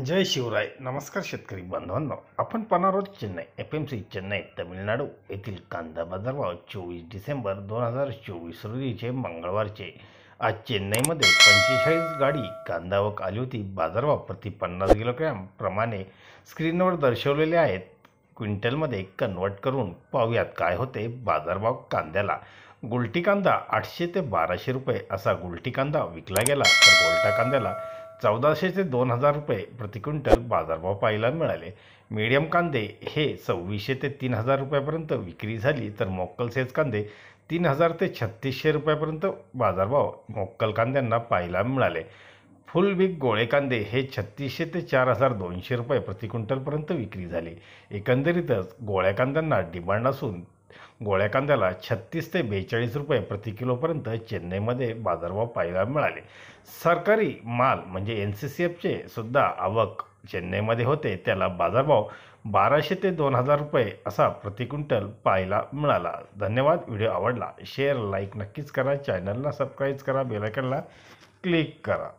जय शिवराय. नमस्कार शेतकरी बांधवांनो, आपण पाहणार आहोत चेन्नई FMC चेन्नई तामिळनाडू येथील कांदा बाजारभाव 24 डिसेंबर 2024 रोजीचे मंगळवारचे. आज चेन्नईमध्ये 45 गाडी कांदा आवक आली होती. बाजारभाव प्रति 50 किलोग्रॅम प्रमाणे स्क्रीनवर दर्शवलेले आहेत. क्विंटलमध्ये कन्वर्ट करून पाहूयात काय होते बाजारभाव. कांद्याला गुलटी कांदा 800 ते 1200 रुपये असा गुलटी कांदा विकला गेला, तर गोलटा कांद्याला 1400 ते 2000 रुपये प्रति क्विंटल बाजारभाव पाहायला मिळाले. मीडियम कांदे हे 2600 ते 3000 रुपयापर्यंत विक्री झाली, तर मोक्कल साईज कांदे 3000 ते 3600 रुपयापर्यंत बाजारभाव मोक्कल कांद्यांना पाहायला मिळाले. फुल बिग गोळे कांदे हे 3600 ते 4200 रुपये प्रति क्विंटलपर्यंत विक्री झाली. एकंदरीतच गोळ्या कांद्यांना डिमांड असून गोळ्या कांद्याला 36 ते 42 रुपये प्रति किलोपर्यंत चेन्नईमध्ये बाजारभाव पाहायला मिळाले. सरकारी माल म्हणजे NCCFचे सुद्धा आवक चेन्नईमध्ये होते, त्याला बाजारभाव 1200 ते 2000 रुपये असा प्रति क्विंटल पाहायला मिळाला. धन्यवाद. व्हिडिओ आवडला शेअर लाईक नक्कीच करा. चॅनलला सबस्क्राईब करा, बेल आयकॉनला क्लिक करा.